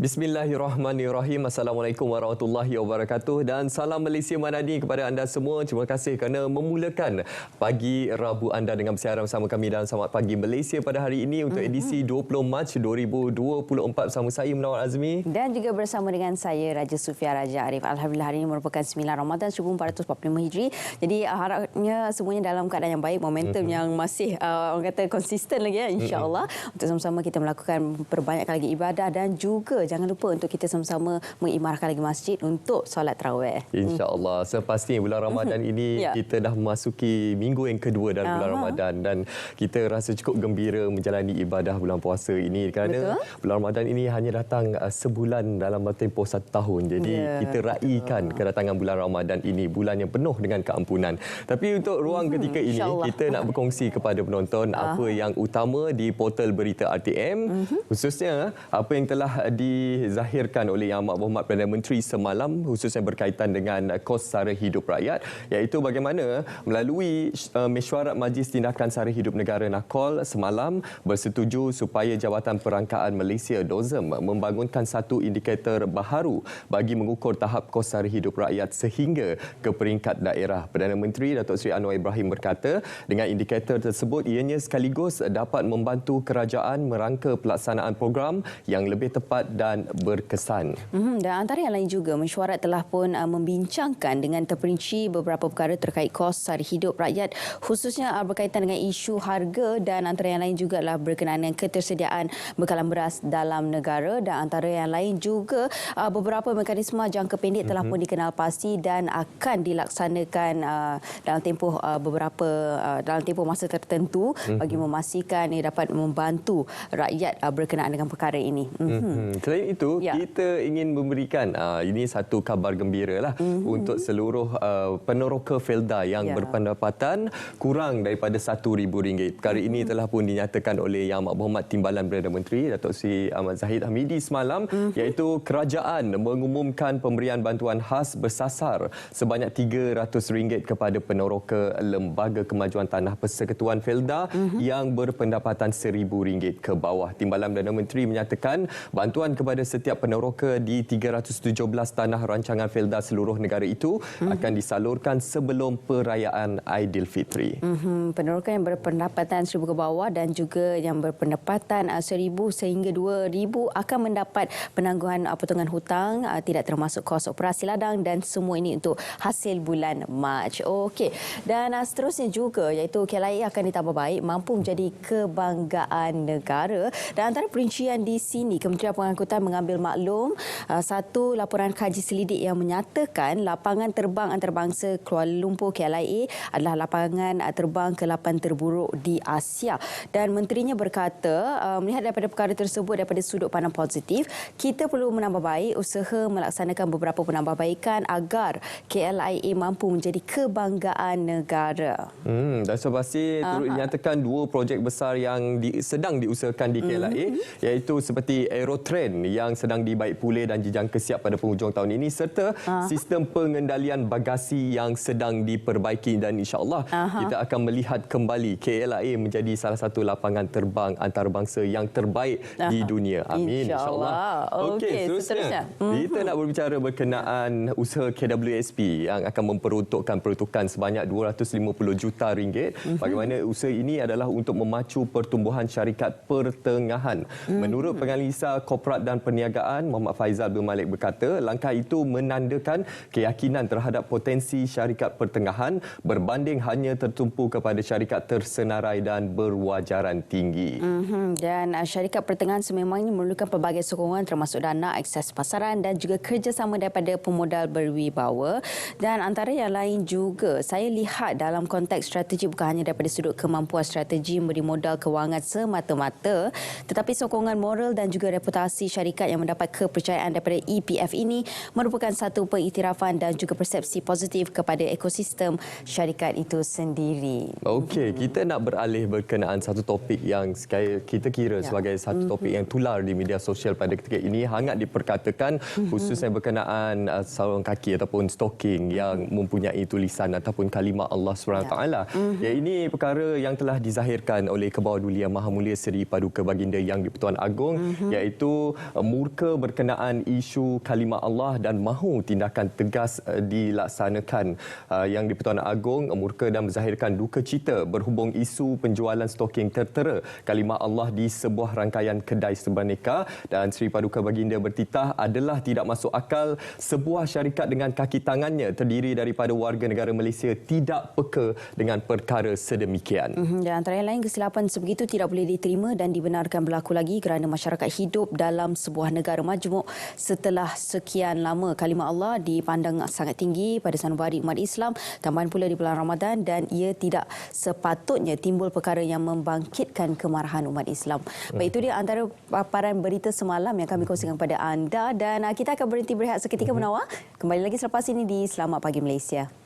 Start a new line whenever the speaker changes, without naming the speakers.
Bismillahirrahmanirrahim. Assalamualaikum warahmatullahi wabarakatuh dan salam Malaysia Madani kepada anda semua. Terima kasih kerana memulakan pagi Rabu anda dengan bersiaran bersama kami dalam Selamat Pagi Malaysia pada hari ini untuk edisi 20 Mac 2024 bersama saya Munawar Azmi
dan juga bersama dengan saya Raja Sufia Raja Arif. Alhamdulillah hari ini merupakan 9 Ramadan 1445 Hijri. Jadi harapnya semuanya dalam keadaan yang baik, momentum yang masih orang kata konsisten lagi ya, insya-Allah untuk sama-sama kita melakukan perbanyakkan lagi ibadah dan juga jangan lupa untuk kita sama-sama mengimarahkan lagi masjid untuk solat tarawih.
InsyaAllah. Sepastinya bulan Ramadan ini kita dah memasuki minggu yang kedua dalam bulan Ramadan dan kita rasa cukup gembira menjalani ibadah bulan puasa ini kerana bulan Ramadan ini hanya datang sebulan dalam tempoh 1 tahun. Jadi kita raikan kedatangan bulan Ramadan ini, bulan yang penuh dengan keampunan. Tapi untuk ruang ketika ini kita nak berkongsi kepada penonton apa yang utama di portal berita RTM, khususnya apa yang telah dizahirkan oleh Yang Amat Berhormat Perdana Menteri semalam khususnya berkaitan dengan kos sara hidup rakyat, iaitu bagaimana melalui mesyuarat Majlis Tindakan Sara Hidup Negara NAKOL semalam bersetuju supaya Jabatan Perangkaan Malaysia DOZEM membangunkan satu indikator baharu bagi mengukur tahap kos sara hidup rakyat sehingga ke peringkat daerah. Perdana Menteri Datuk Seri Anwar Ibrahim berkata dengan indikator tersebut ianya sekaligus dapat membantu kerajaan merangka pelaksanaan program yang lebih tepat dan berkesan.
Dan antara yang lain juga, mesyuarat telah pun membincangkan dengan terperinci beberapa perkara terkait kos sara hidup rakyat, khususnya berkaitan dengan isu harga dan antara yang lain juga adalah berkenaan dengan ketersediaan bekalan beras dalam negara dan antara yang lain juga beberapa mekanisme jangka pendek telah pun dikenal pasti dan akan dilaksanakan dalam tempoh dalam tempoh masa tertentu bagi memastikan ia dapat membantu rakyat berkenaan dengan perkara ini.
Selain itu, kita ingin memberikan ini satu kabar gembira lah untuk seluruh peneroka Felda yang berpendapatan kurang daripada RM1,000. Perkara ini telah pun dinyatakan oleh Yang Amat Berhormat Timbalan Perdana Menteri Datuk Seri Ahmad Zahid Hamidi semalam, iaitu kerajaan mengumumkan pemberian bantuan khas bersasar sebanyak RM300 kepada peneroka Lembaga Kemajuan Tanah Persekutuan Felda yang berpendapatan RM1,000 ke bawah. Timbalan Perdana Menteri menyatakan bantuan kepada setiap peneroka di 317 tanah rancangan Felda seluruh negara itu akan disalurkan sebelum perayaan Aidilfitri.
Peneroka yang berpendapatan RM1,000 ke bawah dan juga yang berpendapatan RM1,000 sehingga RM2,000 akan mendapat penangguhan potongan hutang tidak termasuk kos operasi ladang dan semua ini untuk hasil bulan Mac. Okey. Dan seterusnya juga iaitu KLIA akan ditambah baik mampu menjadi kebanggaan negara dan antara perincian di sini Kementerian Pengangkutan mengambil maklum satu laporan kaji selidik yang menyatakan lapangan terbang antarabangsa Kuala Lumpur KLIA adalah lapangan terbang ke-8 terburuk di Asia dan menterinya berkata melihat daripada perkara tersebut daripada sudut pandang positif kita perlu menambah baik usaha melaksanakan beberapa penambahbaikan agar KLIA mampu menjadi kebanggaan negara.
Dan sepasti turut dinyatakan dua projek besar yang sedang diusahakan di KLIA iaitu seperti Aerotrain yang sedang dibaik pulih dan dijangka siap pada penghujung tahun ini serta sistem pengendalian bagasi yang sedang diperbaiki dan insya-Allah kita akan melihat kembali KLIA menjadi salah satu lapangan terbang antarabangsa yang terbaik di dunia. Amin insya-Allah. Okey, seterusnya kita nak berbicara berkenaan usaha KWSP yang akan memperuntukkan peruntukan sebanyak RM250 juta. Bagaimana usaha ini adalah untuk memacu pertumbuhan syarikat pertengahan. Menurut penganalisa korporat dan perniagaan Muhammad Faizal bin Malik berkata, langkah itu menandakan keyakinan terhadap potensi syarikat pertengahan berbanding hanya tertumpu kepada syarikat tersenarai dan berwajaran tinggi.
Dan syarikat pertengahan sememangnya memerlukan pelbagai sokongan termasuk dana, akses pasaran dan juga kerjasama daripada pemodal berwibawa. Dan antara yang lain juga, saya lihat dalam konteks strategi bukan hanya daripada sudut kemampuan strategi memberi modal kewangan semata-mata, tetapi sokongan moral dan juga reputasi syarikat yang mendapat kepercayaan daripada EPF ini merupakan satu pengiktirafan dan juga persepsi positif kepada ekosistem syarikat itu sendiri.
Okey, kita nak beralih berkenaan satu topik yang kita kira sebagai satu topik yang tular di media sosial pada ketika ini, hangat diperkatakan khususnya berkenaan sarung kaki ataupun stocking yang mempunyai tulisan ataupun kalimah Allah SWT. Ya, ini perkara yang telah dizahirkan oleh Kebawah Dulia Maha Mulia Seri Paduka Baginda Yang di-Pertuan Agong, iaitu murka berkenaan isu kalimah Allah dan mahu tindakan tegas dilaksanakan. Yang di-Pertuan Agong murka dan menzahirkan duka cita berhubung isu penjualan stoking tertera kalimah Allah di sebuah rangkaian kedai sebaneka, dan Seri Paduka Baginda bertitah adalah tidak masuk akal sebuah syarikat dengan kaki tangannya terdiri daripada warga negara Malaysia tidak peka dengan perkara sedemikian.
Dan antara lain, kesilapan sebegitu tidak boleh diterima dan dibenarkan berlaku lagi kerana masyarakat hidup dalam sebuah negara majmuk setelah sekian lama. Kalimah Allah dipandang sangat tinggi pada sanubari umat Islam, tambahan pula di bulan Ramadan, dan ia tidak sepatutnya timbul perkara yang membangkitkan kemarahan umat Islam. Baik, itu dia antara paparan berita semalam yang kami kongsikan kepada anda, dan kita akan berhenti berehat seketika menawar. Kembali lagi selepas ini di Selamat Pagi Malaysia.